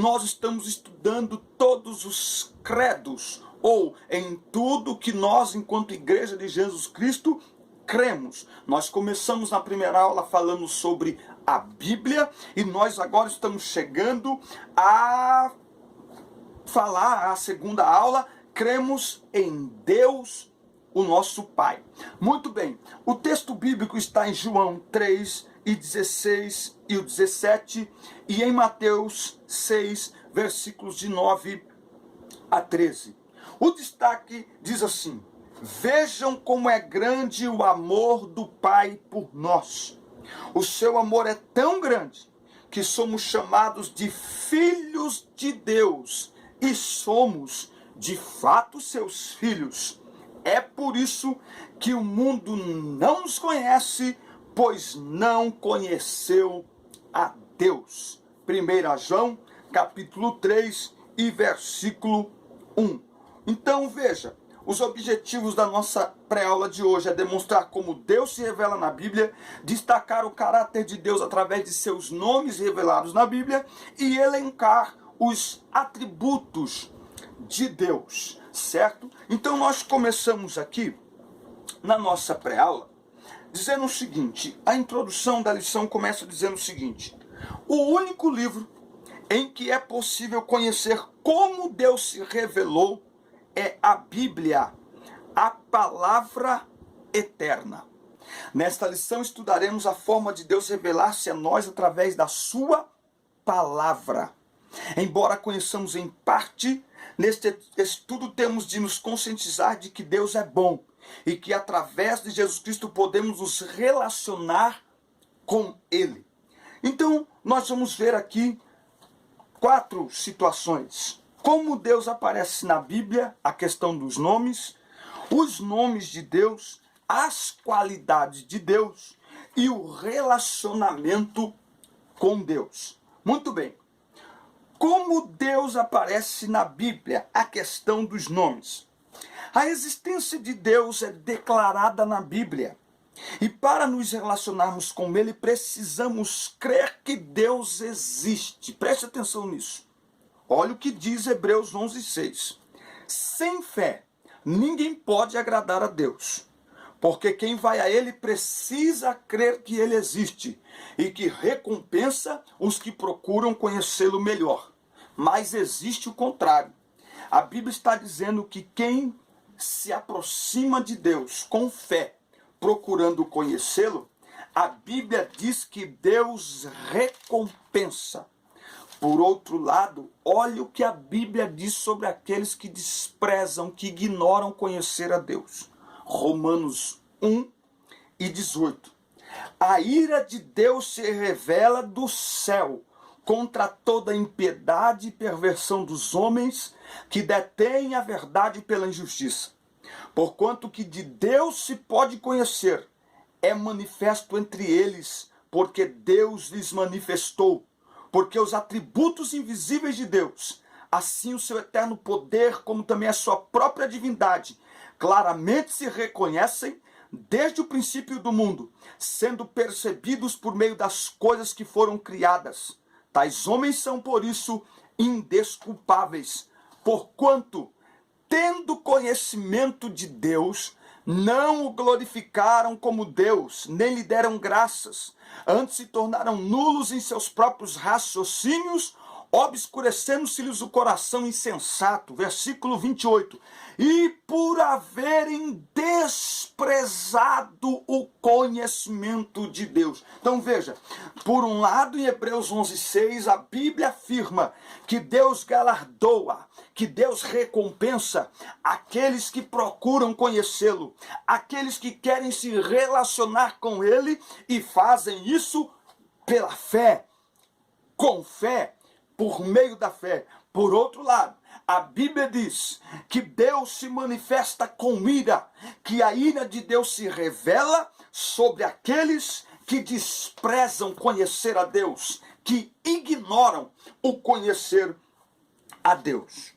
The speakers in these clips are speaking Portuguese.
Nós estamos estudando todos os credos, ou em tudo que nós, enquanto Igreja de Jesus Cristo, cremos. Nós começamos na primeira aula falando sobre a Bíblia e nós agora estamos chegando a falar a segunda aula, cremos em Deus, o nosso Pai. Muito bem, o texto bíblico está em João 3, e 16 e o 17, e em Mateus 6, versículos de 9 a 13. O destaque diz assim: vejam como é grande o amor do Pai por nós. O seu amor é tão grande que somos chamados de filhos de Deus, e somos, de fato, seus filhos. É por isso que o mundo não nos conhece, pois não conheceu a Deus. 1 João, capítulo 3 e versículo 1. Então veja, os objetivos da nossa pré-aula de hoje é demonstrar como Deus se revela na Bíblia, destacar o caráter de Deus através de seus nomes revelados na Bíblia e elencar os atributos de Deus, certo? Então nós começamos aqui na nossa pré-aula dizendo o seguinte, a introdução da lição começa dizendo o seguinte: o único livro em que é possível conhecer como Deus se revelou é a Bíblia, a palavra eterna. Nesta lição estudaremos a forma de Deus revelar-se a nós através da sua palavra. Embora conheçamos em parte, neste estudo temos de nos conscientizar de que Deus é bom e que através de Jesus Cristo podemos nos relacionar com Ele. Então, nós vamos ver aqui 4 situações. Como Deus aparece na Bíblia, a questão dos nomes, os nomes de Deus, as qualidades de Deus e o relacionamento com Deus. Muito bem. Como Deus aparece na Bíblia, a questão dos nomes. A existência de Deus é declarada na Bíblia. E para nos relacionarmos com Ele, precisamos crer que Deus existe. Preste atenção nisso. Olha o que diz Hebreus 11:6. Sem fé, ninguém pode agradar a Deus. Porque quem vai a Ele precisa crer que Ele existe e que recompensa os que procuram conhecê-lo melhor. Mas existe o contrário. A Bíblia está dizendo que quem se aproxima de Deus com fé, procurando conhecê-lo, a Bíblia diz que Deus recompensa. Por outro lado, olha o que a Bíblia diz sobre aqueles que desprezam, que ignoram conhecer a Deus. Romanos 1 e 18. A ira de Deus se revela do céu contra toda impiedade e perversão dos homens que detêm a verdade pela injustiça. Porquanto que de Deus se pode conhecer, é manifesto entre eles, porque Deus lhes manifestou. Porque os atributos invisíveis de Deus, assim o seu eterno poder, como também a sua própria divindade, claramente se reconhecem desde o princípio do mundo, sendo percebidos por meio das coisas que foram criadas. Tais homens são, por isso, indesculpáveis, porquanto, tendo conhecimento de Deus, não o glorificaram como Deus, nem lhe deram graças, antes se tornaram nulos em seus próprios raciocínios, obscurecendo-se-lhes o coração insensato. Versículo 28. E por haverem desprezado o conhecimento de Deus. Então veja, por um lado em Hebreus 11:6 a Bíblia afirma que Deus galardoa, que Deus recompensa aqueles que procuram conhecê-lo, aqueles que querem se relacionar com Ele e fazem isso pela fé, com fé, por meio da fé. Por outro lado, a Bíblia diz que Deus se manifesta com ira, que a ira de Deus se revela sobre aqueles que desprezam conhecer a Deus, que ignoram o conhecer a Deus.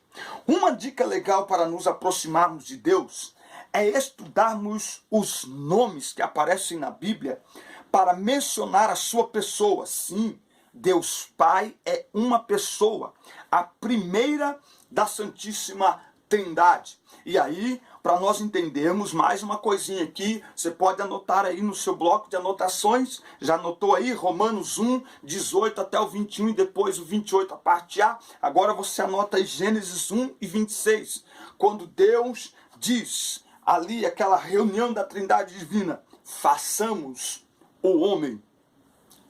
Uma dica legal para nos aproximarmos de Deus é estudarmos os nomes que aparecem na Bíblia para mencionar a sua pessoa. Sim, Deus Pai é uma pessoa, a primeira da Santíssima Trindade. E aí, para nós entendermos mais uma coisinha aqui, você pode anotar aí no seu bloco de anotações, já anotou aí Romanos 1, 18 até o 21 e depois o 28, a parte A. Agora você anota aí Gênesis 1 e 26, quando Deus diz ali, aquela reunião da Trindade Divina, façamos o homem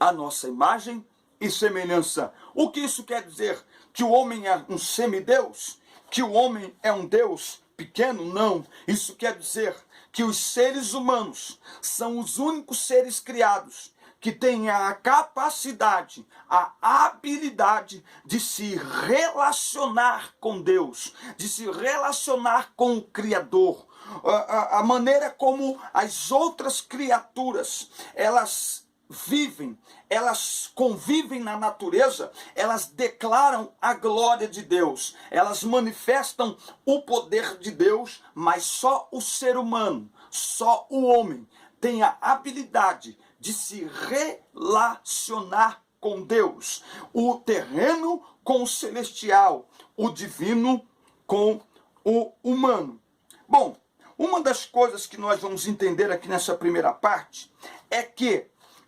à nossa imagem e semelhança. O que isso quer dizer? Que o homem é um semideus? Que o homem é um Deus pequeno? Não. Isso quer dizer que os seres humanos são os únicos seres criados que têm a capacidade, a habilidade de se relacionar com Deus, de se relacionar com o Criador. A maneira como as outras criaturas, elas vivem, elas convivem na natureza, elas declaram a glória de Deus, elas manifestam o poder de Deus, mas só o ser humano, só o homem tem a habilidade de se relacionar com Deus, o terreno com o celestial, o divino com o humano. Bom, uma das coisas que nós vamos entender aqui nessa primeira parte é que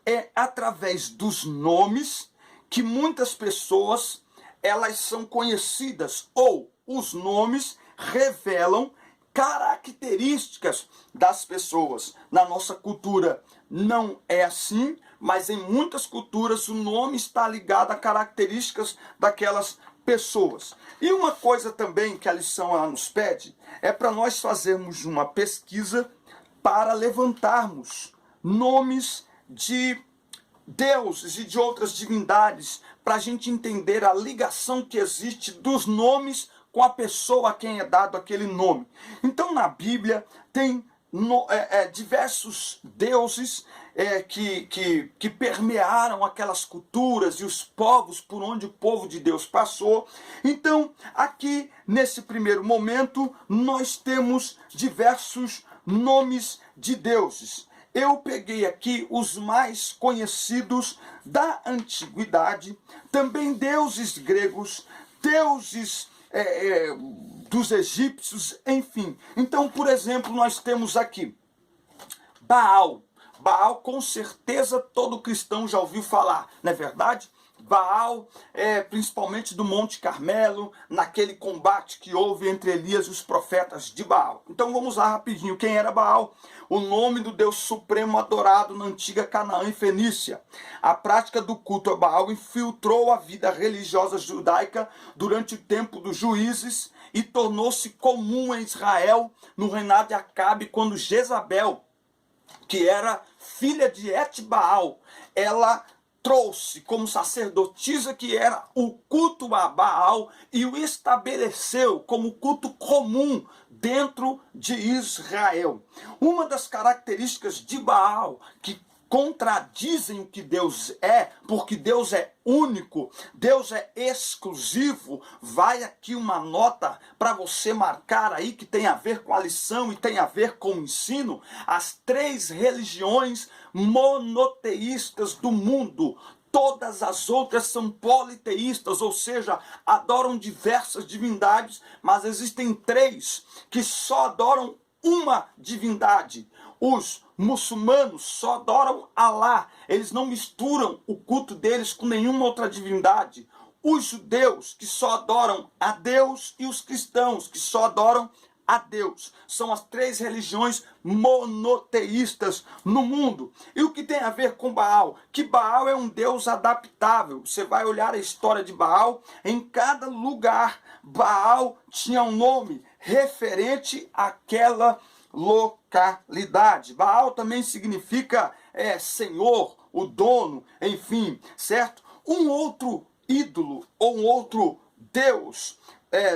é através dos nomes que muitas pessoas elas são conhecidas, ou os nomes revelam características das pessoas. Na nossa cultura não é assim, mas em muitas culturas o nome está ligado a características daquelas pessoas. E uma coisa também que a lição ela nos pede é para nós fazermos uma pesquisa para levantarmos nomes de deuses e de outras divindades, para a gente entender a ligação que existe dos nomes com a pessoa a quem é dado aquele nome. Então na Bíblia tem diversos deuses que permearam aquelas culturas e os povos por onde o povo de Deus passou. Então aqui nesse primeiro momento nós temos diversos nomes de deuses. Eu peguei aqui os mais conhecidos da antiguidade, também deuses gregos, deuses dos egípcios, enfim. Então, por exemplo, nós temos aqui Baal. Baal, com certeza, todo cristão já ouviu falar, não é verdade? Baal, principalmente do Monte Carmelo, naquele combate que houve entre Elias e os profetas de Baal. Então vamos lá rapidinho. Quem era Baal? O nome do Deus supremo adorado na antiga Canaã e Fenícia. A prática do culto a Baal infiltrou a vida religiosa judaica durante o tempo dos juízes e tornou-se comum em Israel no reinado de Acabe, quando Jezabel, que era filha de Etbaal, ela trouxe como sacerdotisa que era o culto a Baal e o estabeleceu como culto comum dentro de Israel. Uma das características de Baal que contradizem o que Deus é, porque Deus é único, Deus é exclusivo. Vai aqui uma nota para você marcar aí que tem a ver com a lição e tem a ver com o ensino. As três religiões monoteístas do mundo, todas as outras são politeístas, ou seja, adoram diversas divindades, mas existem três que só adoram uma divindade. Os muçulmanos só adoram Alá, eles não misturam o culto deles com nenhuma outra divindade. Os judeus que só adoram a Deus e os cristãos que só adoram a Deus. São as três religiões monoteístas no mundo. E o que tem a ver com Baal? Que Baal é um Deus adaptável. Você vai olhar a história de Baal, em cada lugar Baal tinha um nome referente àquela localidade. Baal também significa senhor, o dono, enfim, certo? Um outro ídolo ou um outro deus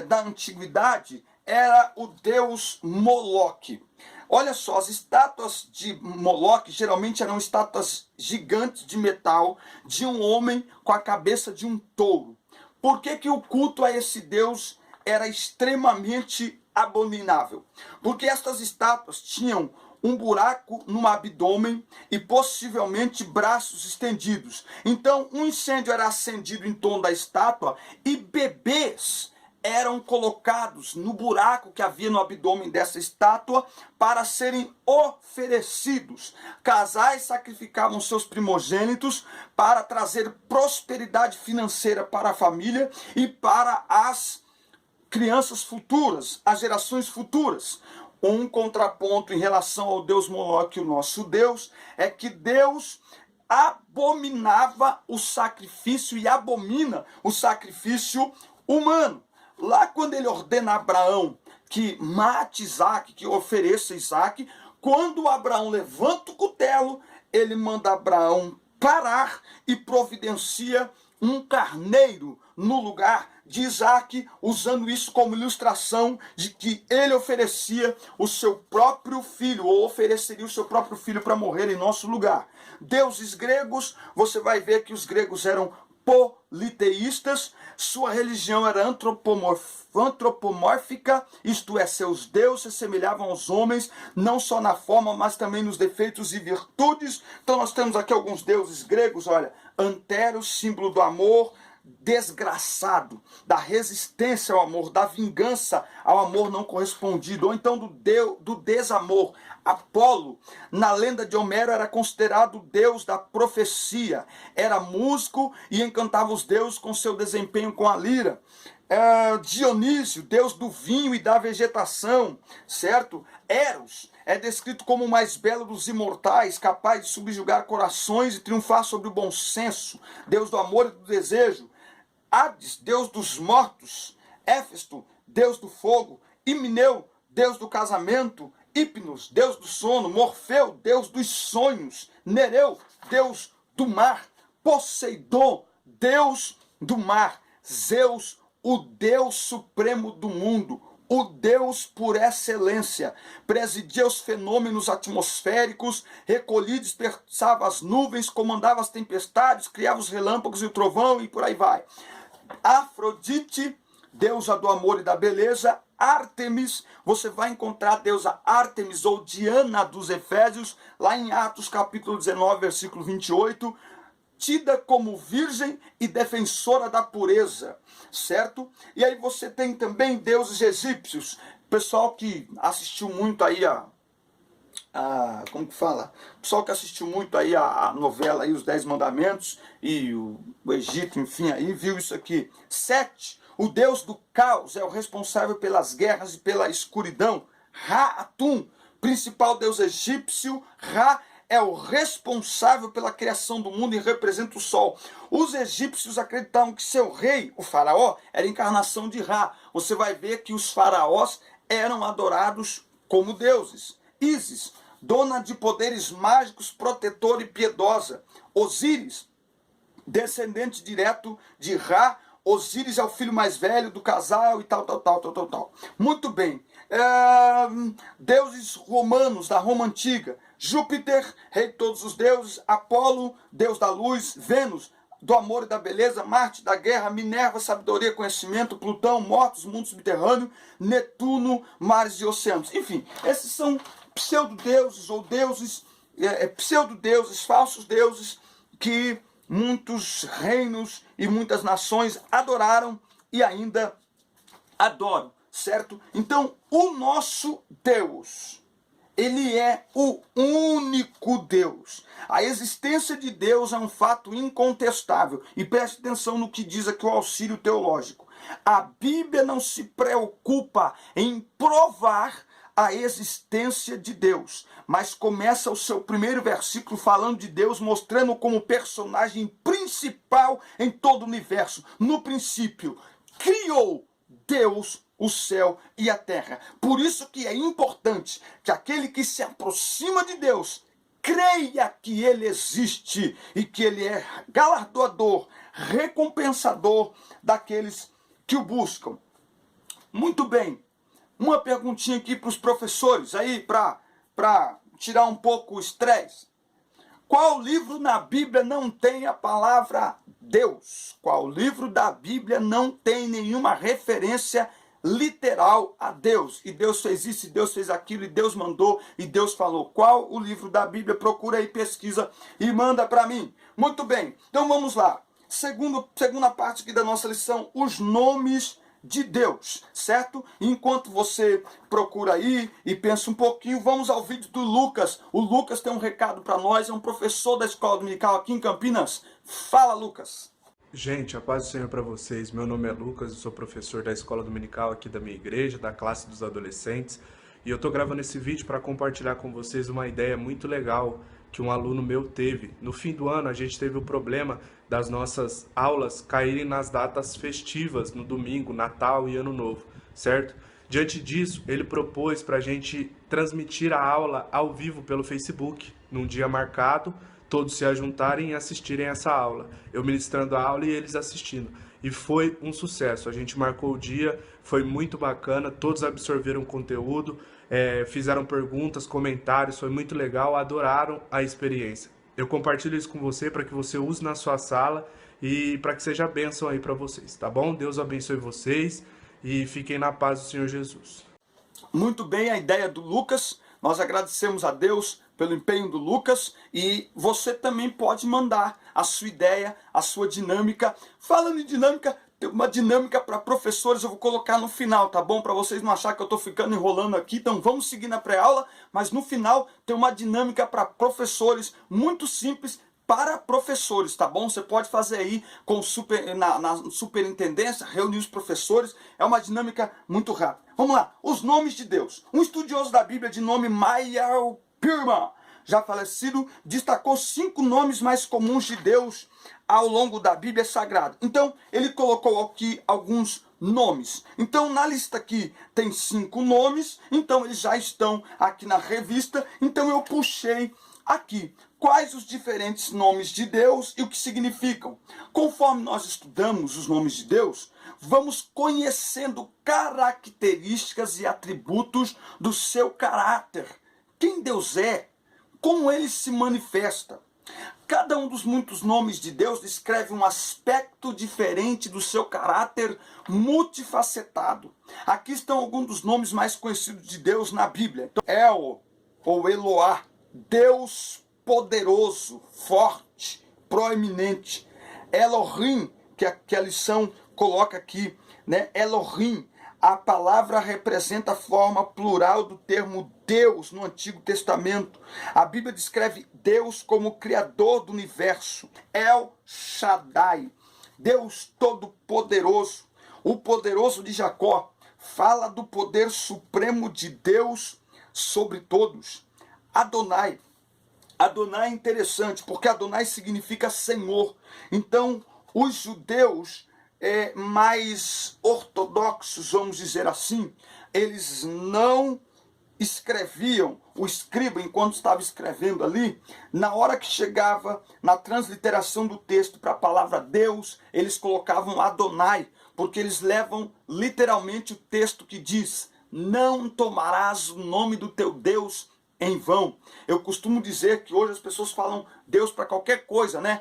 da antiguidade era o deus Moloque. Olha só, as estátuas de Moloque geralmente eram estátuas gigantes de metal de um homem com a cabeça de um touro. Por que que o culto a esse deus era extremamente abominável? Porque estas estátuas tinham um buraco no abdômen e possivelmente braços estendidos. Então, um incêndio era acendido em torno da estátua e bebês eram colocados no buraco que havia no abdômen dessa estátua para serem oferecidos. Casais sacrificavam seus primogênitos para trazer prosperidade financeira para a família e para as crianças futuras, as gerações futuras. Um contraponto em relação ao Deus Moloque, o nosso Deus, é que Deus abominava o sacrifício e abomina o sacrifício humano. Lá quando ele ordena a Abraão que mate Isaac, que ofereça Isaac, quando Abraão levanta o cutelo, ele manda Abraão parar e providencia um carneiro no lugar de Isaac, usando isso como ilustração de que ele oferecia o seu próprio filho, ou ofereceria o seu próprio filho para morrer em nosso lugar. Deuses gregos, você vai ver que os gregos eram politeístas, sua religião era antropomórfica, isto é, seus deuses se assemelhavam aos homens, não só na forma, mas também nos defeitos e virtudes. Então nós temos aqui alguns deuses gregos, olha, Antero, símbolo do amor, desgraçado, da resistência ao amor, da vingança ao amor não correspondido, ou então do desamor. Apolo, na lenda de Homero, era considerado o deus da profecia, era músico e encantava os deuses com seu desempenho com a lira. Dionísio, deus do vinho e da vegetação, certo? Eros é descrito como o mais belo dos imortais, capaz de subjugar corações e triunfar sobre o bom senso, deus do amor e do desejo. Hades, deus dos mortos. Éfesto, deus do fogo. Himeneu, deus do casamento. Hipnos, deus do sono. Morfeu, deus dos sonhos. Nereu, deus do mar. Poseidon, deus do mar. Zeus, o deus supremo do mundo, o Deus por excelência, presidia os fenômenos atmosféricos, recolhia e dispersava as nuvens, comandava as tempestades, criava os relâmpagos e o trovão e por aí vai. Afrodite, deusa do amor e da beleza. Ártemis, você vai encontrar a deusa Ártemis ou Diana dos Efésios, lá em Atos capítulo 19, versículo 28, tida como virgem e defensora da pureza, certo? E aí você tem também deuses egípcios, pessoal que assistiu muito aí como que fala? Pessoal que assistiu muito aí a novela aí, Os 10 Mandamentos e o Egito, enfim, aí viu isso aqui. Sete, o deus do caos, é o responsável pelas guerras e pela escuridão. Ra-Atum, principal deus egípcio. Ra é o responsável pela criação do mundo e representa o sol. Os egípcios acreditavam que seu rei, o faraó, era a encarnação de Ra. Você vai ver que os faraós eram adorados como deuses. Ísis, dona de poderes mágicos, protetora e piedosa. Osíris, descendente direto de Ra. Osíris é o filho mais velho do casal e tal. Muito bem. Deuses romanos da Roma Antiga. Júpiter, rei de todos os deuses. Apolo, deus da luz. Vênus, do amor e da beleza. Marte, da guerra. Minerva, sabedoria e conhecimento. Plutão, mortos, mundo subterrâneo. Netuno, mares e oceanos. Enfim, esses são pseudo-deuses ou deuses, pseudo-deuses, falsos deuses que muitos reinos e muitas nações adoraram e ainda adoram, certo? Então, o nosso Deus, ele é o único Deus. A existência de Deus é um fato incontestável. E preste atenção no que diz aqui o auxílio teológico. A Bíblia não se preocupa em provar a existência de Deus, mas começa o seu primeiro versículo falando de Deus, mostrando como personagem principal em todo o universo. No princípio, criou Deus o céu e a terra. Por isso que é importante que aquele que se aproxima de Deus creia que ele existe e que ele é galardoador, recompensador daqueles que o buscam. Muito bem. Uma perguntinha aqui para os professores, aí para tirar um pouco o estresse. Qual livro na Bíblia não tem a palavra Deus? Qual livro da Bíblia não tem nenhuma referência literal a Deus. E Deus fez isso, e Deus fez aquilo, e Deus mandou, e Deus falou. Qual o livro da Bíblia? Procura aí, pesquisa e manda para mim. Muito bem, então vamos lá. Segunda parte aqui da nossa lição, os nomes de Deus, certo? Enquanto você procura aí e pensa um pouquinho, vamos ao vídeo do Lucas. O Lucas tem um recado para nós, é um professor da escola dominical aqui em Campinas. Fala, Lucas. Gente, a paz do Senhor para vocês. Meu nome é Lucas, eu sou professor da escola dominical aqui da minha igreja, da classe dos adolescentes. E eu tô gravando esse vídeo para compartilhar com vocês uma ideia muito legal que um aluno meu teve. No fim do ano, a gente teve o problema das nossas aulas caírem nas datas festivas, no domingo, Natal e Ano Novo, certo? Diante disso, ele propôs para a gente transmitir a aula ao vivo pelo Facebook, num dia marcado, todos se ajuntarem e assistirem essa aula. Eu ministrando a aula e eles assistindo. E foi um sucesso. A gente marcou o dia, foi muito bacana, todos absorveram o conteúdo, fizeram perguntas, comentários, foi muito legal, adoraram a experiência. Eu compartilho isso com você para que você use na sua sala e para que seja bênção aí para vocês, tá bom? Deus abençoe vocês e fiquem na paz do Senhor Jesus. Muito bem a ideia do Lucas. Nós agradecemos a Deus pelo empenho do Lucas e você também pode mandar a sua ideia, a sua dinâmica. Falando em dinâmica, tem uma dinâmica para professores, eu vou colocar no final, tá bom? Para vocês não acharem que eu estou ficando enrolando aqui, então vamos seguir na pré-aula, mas no final tem uma dinâmica para professores muito simples, para professores, tá bom? Você pode fazer aí com na superintendência, reunir os professores, é uma dinâmica muito rápida. Vamos lá, os nomes de Deus. Um estudioso da Bíblia de nome Meyer Pirma, já falecido, destacou 5 nomes mais comuns de Deus ao longo da Bíblia Sagrada. Então, ele colocou aqui alguns nomes. Então, na lista aqui tem 5 nomes, então eles já estão aqui na revista, então eu puxei aqui quais os diferentes nomes de Deus e o que significam. Conforme nós estudamos os nomes de Deus, vamos conhecendo características e atributos do seu caráter. Quem Deus é, como ele se manifesta. Cada um dos muitos nomes de Deus descreve um aspecto diferente do seu caráter multifacetado. Aqui estão alguns dos nomes mais conhecidos de Deus na Bíblia. Então, El, ou Eloá, Deus poderoso, forte, proeminente. Elohim, que a lição coloca aqui, né? Elohim, a palavra representa a forma plural do termo Deus no Antigo Testamento. A Bíblia descreve Deus como Criador do universo. El Shaddai, Deus Todo-Poderoso. O poderoso de Jacó fala do poder supremo de Deus sobre todos. Adonai. Adonai é interessante, porque Adonai significa Senhor. Então, os judeus mais ortodoxos, vamos dizer assim, eles não escreviam, o escriba, enquanto estava escrevendo ali, na hora que chegava na transliteração do texto para a palavra Deus, eles colocavam Adonai, porque eles levam literalmente o texto que diz: não tomarás o nome do teu Deus em vão. Eu costumo dizer que hoje as pessoas falam Deus para qualquer coisa, né?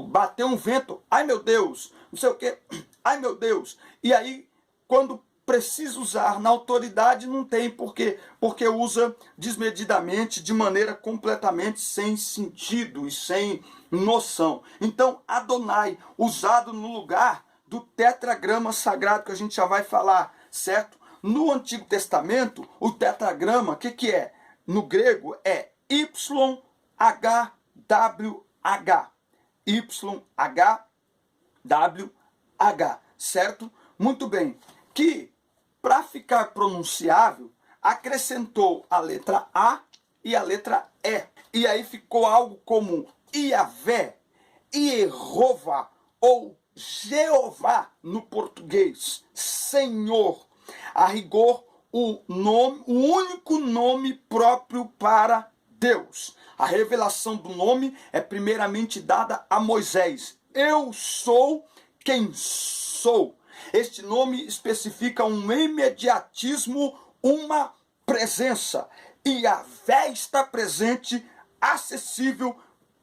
Bater um vento, ai meu Deus, não sei o que, ai meu Deus. E aí, quando precisa usar na autoridade, não tem porque usa desmedidamente, de maneira completamente sem sentido e sem noção. Então, Adonai, usado no lugar do tetragrama sagrado, que a gente já vai falar, certo? No Antigo Testamento, o tetragrama, o que é? No grego é YHWH. YHWH, certo? Muito bem. Que, para ficar pronunciável, acrescentou a letra A e a letra E. E aí ficou algo como Iavé, Iehová ou Jeová no português. Senhor. A rigor, o único nome próprio para Deus. A revelação do nome é primeiramente dada a Moisés. Eu sou quem sou. Este nome especifica um imediatismo, uma presença. E Yahvé está presente, acessível,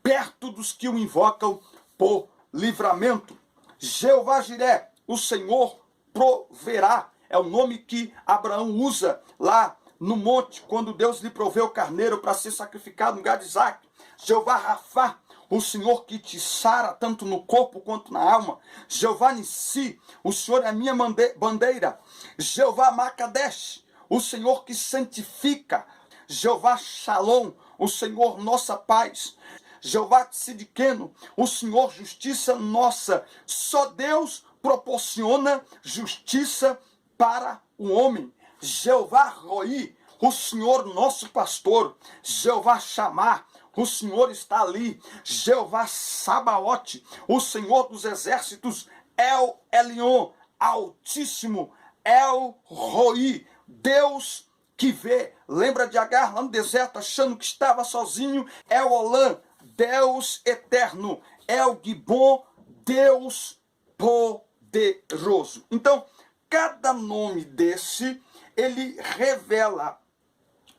perto dos que o invocam por livramento. Jeová Jiré, o Senhor proverá. é o nome que Abraão usa lá no monte, quando Deus lhe proveu o carneiro para ser sacrificado no lugar de Isaac. Jeová Rafá, o Senhor que te sara tanto no corpo quanto na alma. Jeová Nissi, o Senhor é a minha bandeira. Jeová Makadesh, o Senhor que santifica. Jeová Shalom, o Senhor nossa paz. Jeová Tsidkenu, o Senhor justiça nossa. Só Deus proporciona justiça para o homem. Jeová Roi, o Senhor nosso pastor. Jeová Chamar, o Senhor está ali. Jeová Sabaote, o Senhor dos exércitos. El Elyon, Altíssimo. El Roi, Deus que vê. Lembra de Agar lá no deserto, achando que estava sozinho? El Olã, Deus eterno. El Gibon, Deus poderoso. Então, cada nome desse, ele revela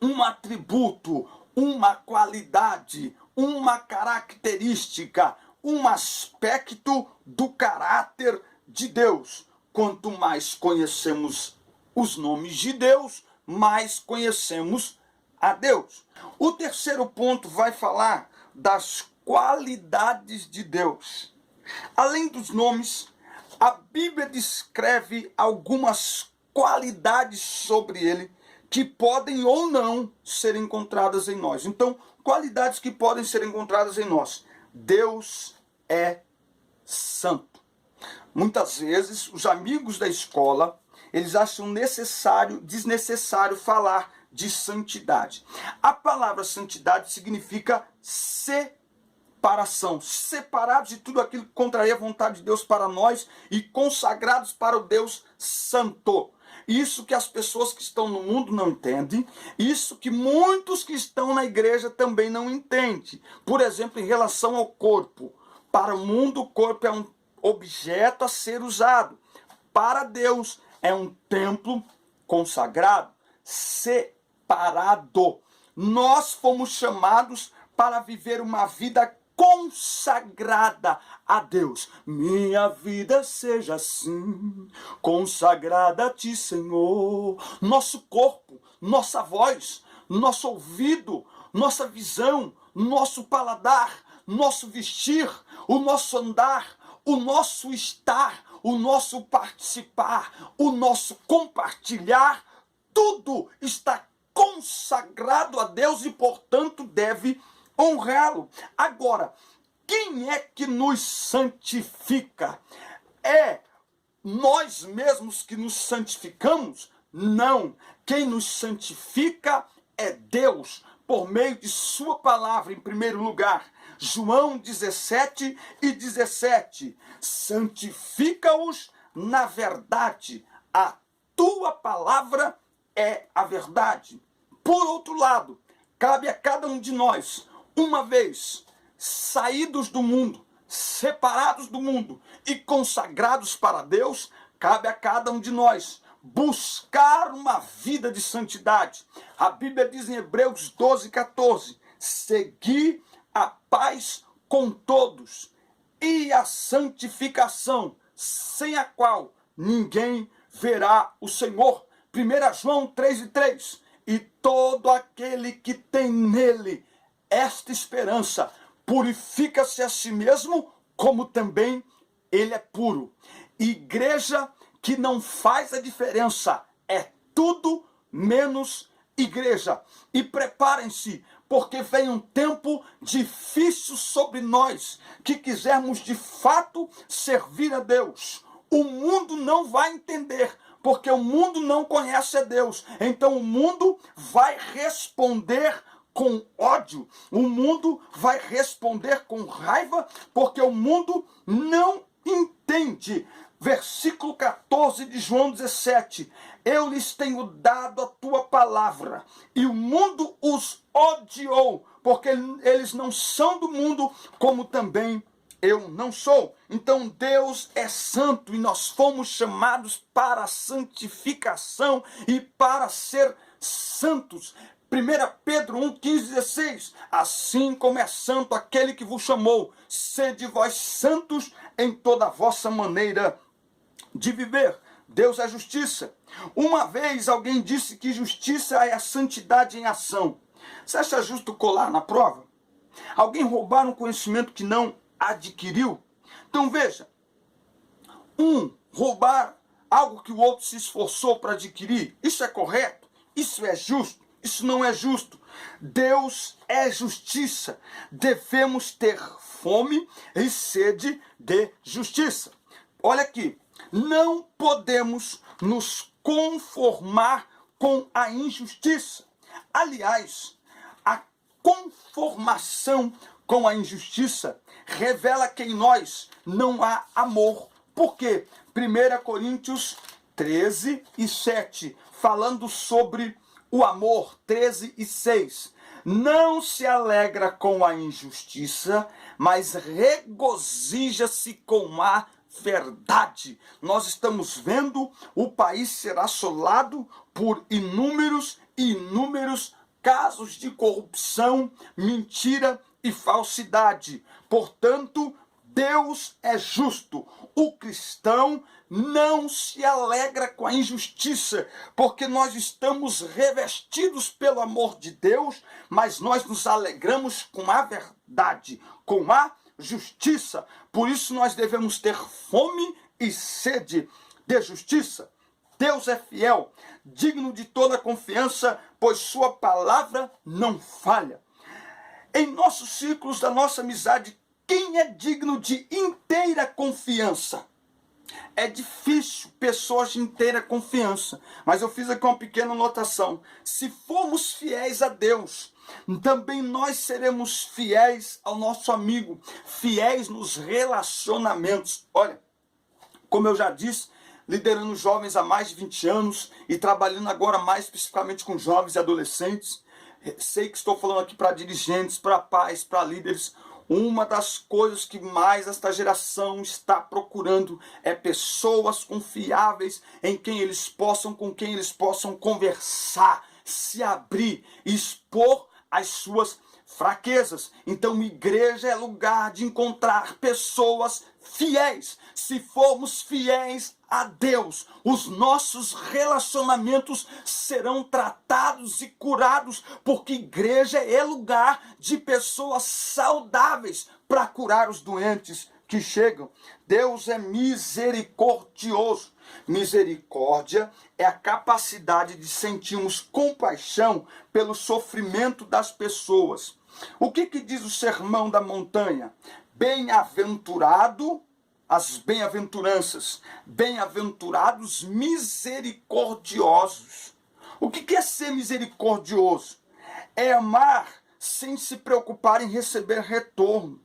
um atributo, uma qualidade, uma característica, um aspecto do caráter de Deus. Quanto mais conhecemos os nomes de Deus, mais conhecemos a Deus. O terceiro ponto vai falar das qualidades de Deus. Além dos nomes, a Bíblia descreve algumas qualidades sobre ele que podem ou não ser encontradas em nós. Então, qualidades que podem ser encontradas em nós. Deus é santo. Muitas vezes, os amigos da escola, eles acham desnecessário falar de santidade. A palavra santidade significa separação, separados de tudo aquilo que contraria a vontade de Deus para nós e consagrados para o Deus santo. Isso que as pessoas que estão no mundo não entendem, isso que muitos que estão na igreja também não entendem. Por exemplo, em relação ao corpo. Para o mundo, o corpo é um objeto a ser usado. Para Deus, é um templo consagrado, separado. Nós fomos chamados para viver uma vida consagrada a Deus. Minha vida seja assim, consagrada a Ti, Senhor. Nosso corpo, nossa voz, nosso ouvido, nossa visão, nosso paladar, nosso vestir, o nosso andar, o nosso estar, o nosso participar, o nosso compartilhar, tudo está consagrado a Deus e, portanto, deve honrá-lo. Agora, quem é que nos santifica? É nós mesmos que nos santificamos? Não. Quem nos santifica é Deus, por meio de sua palavra, em primeiro lugar. João 17:17. Santifica-os na verdade. A tua palavra é a verdade. Por outro lado, cabe a cada um de nós, uma vez saídos do mundo, separados do mundo e consagrados para Deus, cabe a cada um de nós buscar uma vida de santidade. A Bíblia diz em Hebreus 12:14, segui a paz com todos e a santificação, sem a qual ninguém verá o Senhor. 1 João 3:3, e todo aquele que tem nele esta esperança purifica-se a si mesmo, como também ele é puro. Igreja que não faz a diferença é tudo menos igreja. E preparem-se, porque vem um tempo difícil sobre nós, que quisermos de fato servir a Deus. O mundo não vai entender, porque o mundo não conhece a Deus. Então o mundo vai responder com ódio, o mundo vai responder com raiva, porque o mundo não entende. Versículo 14 de João 17. Eu lhes tenho dado a tua palavra, e o mundo os odiou, porque eles não são do mundo, como também eu não sou. Então Deus é santo e nós fomos chamados para a santificação e para ser santos. 1 Pedro 1:15-16, assim como é santo aquele que vos chamou, sede vós santos em toda a vossa maneira de viver. Deus é justiça. Uma vez alguém disse que justiça é a santidade em ação. Você acha justo colar na prova? Alguém roubar um conhecimento que não adquiriu? Então veja, roubar algo que o outro se esforçou para adquirir, isso é correto? Isso é justo? Isso não é justo. Deus é justiça. Devemos ter fome e sede de justiça. Olha aqui, não podemos nos conformar com a injustiça. Aliás, a conformação com a injustiça revela que em nós não há amor. Por quê? 1 Coríntios 13 e 7, falando sobre o amor, 13 e 6. Não se alegra com a injustiça, mas regozija-se com a verdade. Nós estamos vendo o país ser assolado por inúmeros casos de corrupção, mentira e falsidade. Portanto, Deus é justo. O cristão não se alegra com a injustiça, porque nós estamos revestidos pelo amor de Deus, mas nós nos alegramos com a verdade, com a justiça. Por isso nós devemos ter fome e sede de justiça. Deus é fiel, digno de toda confiança, pois sua palavra não falha. Em nossos ciclos da nossa amizade, quem é digno de inteira confiança? É difícil pessoas de inteira confiança, mas eu fiz aqui uma pequena anotação. Se formos fiéis a Deus, também nós seremos fiéis ao nosso amigo, fiéis nos relacionamentos. Olha, como eu já disse, liderando jovens há mais de 20 anos e trabalhando agora mais especificamente com jovens e adolescentes, sei que estou falando aqui para dirigentes, para pais, para líderes. Uma das coisas que mais esta geração está procurando é pessoas confiáveis com quem eles possam conversar, se abrir, expor as suas fraquezas. Então, igreja é lugar de encontrar pessoas fiéis. Se formos fiéis a Deus, os nossos relacionamentos serão tratados e curados, porque igreja é lugar de pessoas saudáveis para curar os doentes que chegam. Deus é misericordioso. Misericórdia é a capacidade de sentirmos compaixão pelo sofrimento das pessoas. O que diz o Sermão da Montanha? Bem-aventurado, as bem-aventuranças, bem-aventurados misericordiosos. O que é ser misericordioso? É amar sem se preocupar em receber retorno.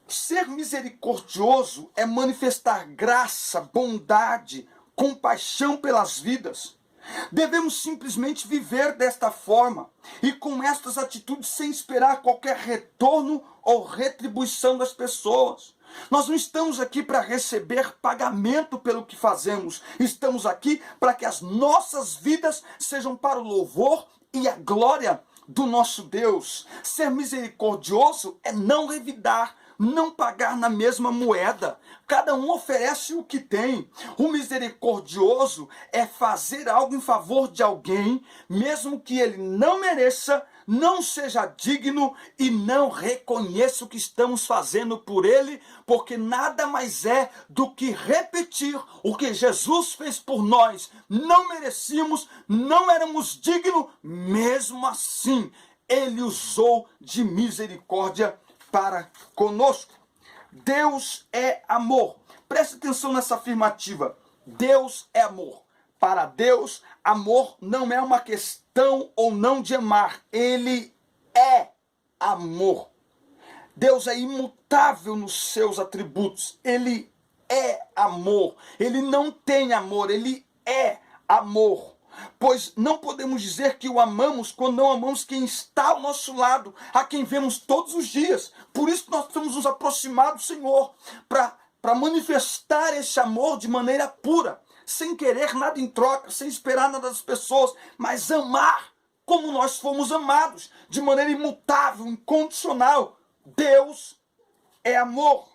Ser misericordioso é manifestar graça, bondade, compaixão pelas vidas. Devemos simplesmente viver desta forma e com estas atitudes sem esperar qualquer retorno ou retribuição das pessoas. Nós não estamos aqui para receber pagamento pelo que fazemos. Estamos aqui para que as nossas vidas sejam para o louvor e a glória do nosso Deus. Ser misericordioso é não revidar, não pagar na mesma moeda. Cada um oferece o que tem. O misericordioso é fazer algo em favor de alguém, mesmo que ele não mereça, não seja digno e não reconheça o que estamos fazendo por ele, porque nada mais é do que repetir o que Jesus fez por nós. Não merecíamos, não éramos dignos, mesmo assim, ele usou de misericórdia para conosco. Deus é amor. Preste atenção nessa afirmativa. Deus é amor. Para Deus, amor não é uma questão ou não de amar. Ele é amor. Deus é imutável nos seus atributos. Ele é amor. Ele não tem amor, ele é amor. Pois não podemos dizer que o amamos quando não amamos quem está ao nosso lado, a quem vemos todos os dias. Por isso nós temos nos aproximado do Senhor, para manifestar esse amor de maneira pura, sem querer nada em troca, sem esperar nada das pessoas, mas amar como nós fomos amados, de maneira imutável, incondicional. Deus é amor.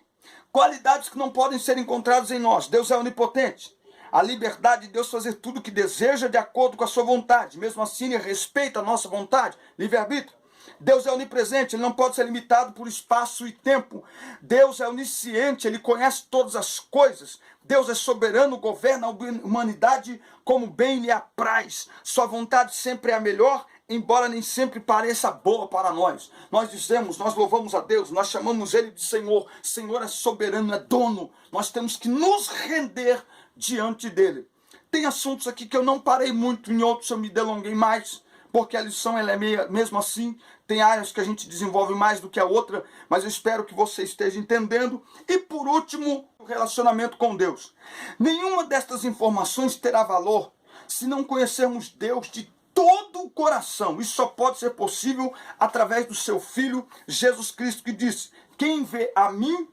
Qualidades que não podem ser encontradas em nós. Deus é onipotente. a liberdade de Deus fazer tudo o que deseja de acordo com a sua vontade. Mesmo assim, ele respeita a nossa vontade, livre-arbítrio. Deus é onipresente, ele não pode ser limitado por espaço e tempo. Deus é onisciente, ele conhece todas as coisas. Deus é soberano, governa a humanidade como bem lhe apraz. Sua vontade sempre é a melhor, embora nem sempre pareça boa para nós. Nós dizemos, nós louvamos a Deus, nós chamamos ele de Senhor. Senhor é soberano, é dono. Nós temos que nos render diante dele. Tem assuntos aqui que eu não parei muito, em outros eu me delonguei mais, porque a lição ela é mesmo assim. Tem áreas que a gente desenvolve mais do que a outra, mas eu espero que você esteja entendendo. E por último, o relacionamento com Deus. Nenhuma destas informações terá valor se não conhecermos Deus de todo o coração. Isso só pode ser possível através do seu Filho, Jesus Cristo, que disse: quem vê a mim,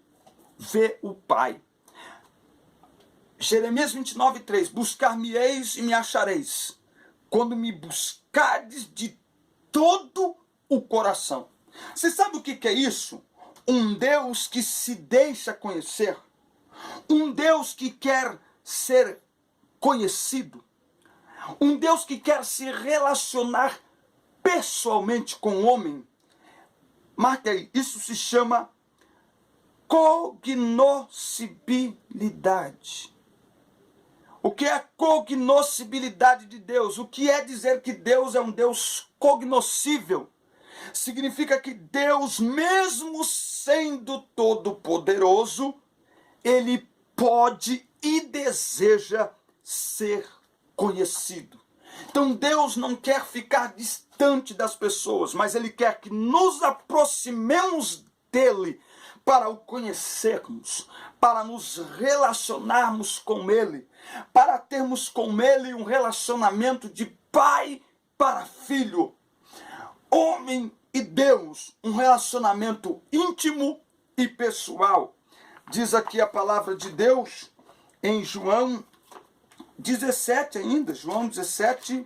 vê o Pai. Jeremias 29:3, buscar-me-eis e me achareis, quando me buscardes de todo o coração. Você sabe o que é isso? Um Deus que se deixa conhecer. Um Deus que quer ser conhecido. Um Deus que quer se relacionar pessoalmente com o homem. Marque aí, isso se chama cognoscibilidade. O que é a cognoscibilidade de Deus? O que é dizer que Deus é um Deus cognoscível? Significa que Deus, mesmo sendo todo-poderoso, ele pode e deseja ser conhecido. Então Deus não quer ficar distante das pessoas, mas ele quer que nos aproximemos dele para o conhecermos, para nos relacionarmos com ele, para termos com ele um relacionamento de pai para filho, homem e Deus, um relacionamento íntimo e pessoal. Diz aqui a palavra de Deus em João 17 ainda, João 17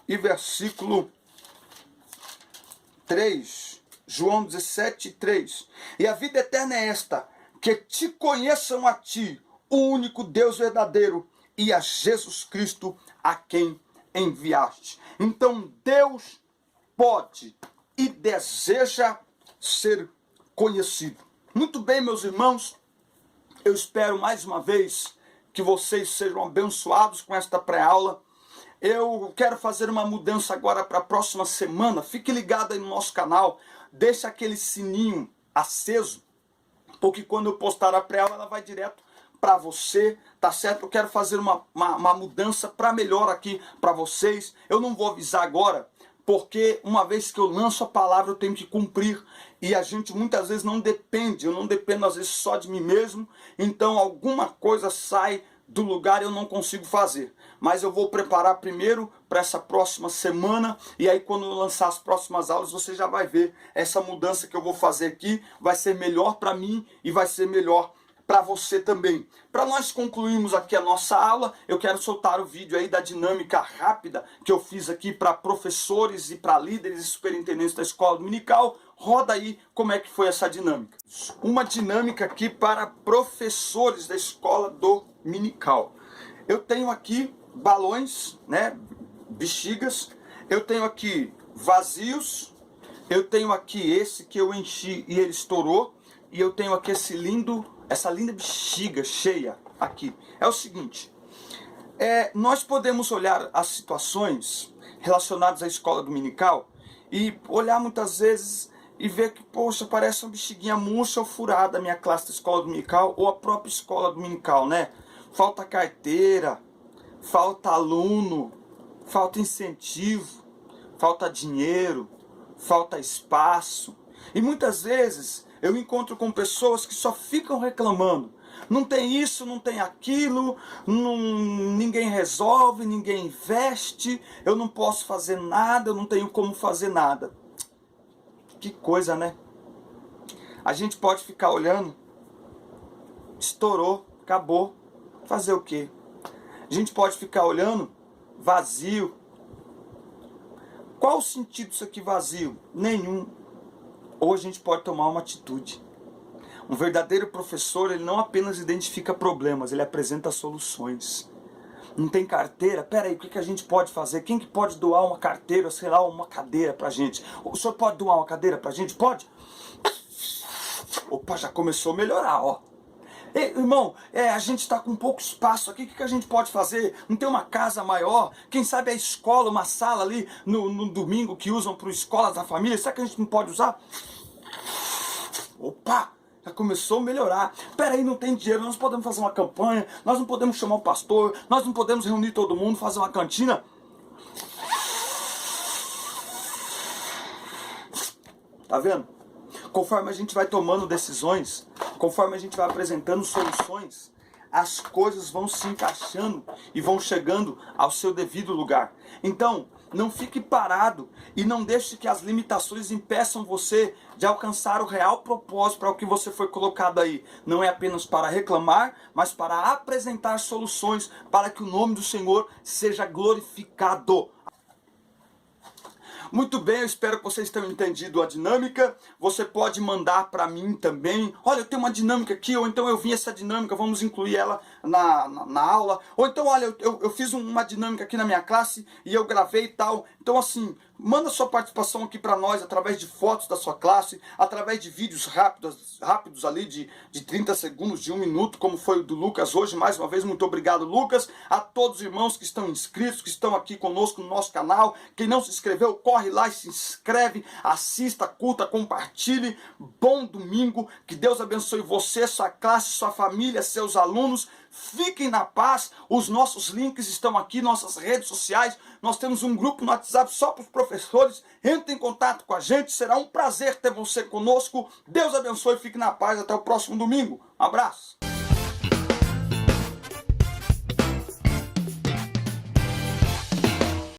e versículo 3. João 17, 3. E a vida eterna é esta, que te conheçam a ti, o único Deus verdadeiro, e a Jesus Cristo, a quem enviaste. Então Deus pode e deseja ser conhecido. Muito bem, meus irmãos, eu espero mais uma vez que vocês sejam abençoados com esta pré-aula. Eu quero fazer uma mudança agora para a próxima semana. Fique ligado aí no nosso canal, deixa aquele sininho aceso, porque quando eu postar a pré-aula ela vai direto para você, tá certo? Eu quero fazer uma mudança para melhor aqui para vocês. Eu não vou avisar agora, porque uma vez que eu lanço a palavra eu tenho que cumprir, e a gente muitas vezes não depende, eu não dependo às vezes só de mim mesmo, então alguma coisa sai do lugar e eu não consigo fazer. Mas eu vou preparar primeiro para essa próxima semana, e aí quando eu lançar as próximas aulas você já vai ver essa mudança que eu vou fazer aqui. Vai ser melhor para mim e vai ser melhor para você também. Para nós concluirmos aqui a nossa aula, eu quero soltar o vídeo aí da dinâmica rápida que eu fiz aqui para professores e para líderes e superintendentes da escola dominical. Roda aí como é que foi essa dinâmica. Uma dinâmica aqui para professores da escola dominical. Eu tenho aqui balões, né, bexigas, eu tenho aqui vazios, eu tenho aqui esse que eu enchi e ele estourou, e eu tenho aqui essa linda bexiga cheia aqui. É o seguinte, nós podemos olhar as situações relacionadas à escola dominical e olhar muitas vezes e ver que, poxa, parece uma bexiguinha murcha ou furada a minha classe da escola dominical ou a própria escola dominical, né? Falta carteira, falta aluno, falta incentivo, falta dinheiro, falta espaço. E muitas vezes eu encontro com pessoas que só ficam reclamando. Não tem isso, não tem aquilo, ninguém resolve, ninguém investe, eu não posso fazer nada, eu não tenho como fazer nada. Que coisa, né? A gente pode ficar olhando, estourou, acabou, fazer o quê? A gente pode ficar olhando, vazio. Qual o sentido disso aqui vazio? Nenhum. Ou a gente pode tomar uma atitude. Um verdadeiro professor, ele não apenas identifica problemas, ele apresenta soluções. Não tem carteira? Pera aí, o que a gente pode fazer? Quem que pode doar uma carteira, sei lá, uma cadeira pra gente? O senhor pode doar uma cadeira pra gente? Pode? Opa, já começou a melhorar, ó. Ei, irmão, a gente está com pouco espaço aqui, o que a gente pode fazer? Não tem uma casa maior? Quem sabe a escola, uma sala ali no domingo que usam para escolas da família, será que a gente não pode usar? Opa, já começou a melhorar. Pera aí, não tem dinheiro, nós não podemos fazer uma campanha, nós não podemos chamar o pastor, nós não podemos reunir todo mundo, fazer uma cantina. Tá vendo? Conforme a gente vai tomando decisões, conforme a gente vai apresentando soluções, as coisas vão se encaixando e vão chegando ao seu devido lugar. Então, não fique parado e não deixe que as limitações impeçam você de alcançar o real propósito para o que você foi colocado aí. Não é apenas para reclamar, mas para apresentar soluções para que o nome do Senhor seja glorificado. Muito bem, eu espero que vocês tenham entendido a dinâmica. Você pode mandar para mim também. Olha, eu tenho uma dinâmica aqui, ou então eu vi essa dinâmica, vamos incluir ela na aula. Ou então, olha, eu fiz uma dinâmica aqui na minha classe e eu gravei e tal. Então, assim, manda sua participação aqui para nós através de fotos da sua classe, através de vídeos rápidos ali de 30 segundos, de 1 minuto, como foi o do Lucas hoje. Mais uma vez, muito obrigado, Lucas. A todos os irmãos que estão inscritos, que estão aqui conosco no nosso canal. Quem não se inscreveu, corre lá e se inscreve, assista, curta, compartilhe. Bom domingo, que Deus abençoe você, sua classe, sua família, seus alunos. Fiquem na paz, os nossos links estão aqui, nossas redes sociais. Nós temos um grupo no WhatsApp só para os professores. Entre em contato com a gente, será um prazer ter você conosco. Deus abençoe, fique na paz, até o próximo domingo. Um abraço.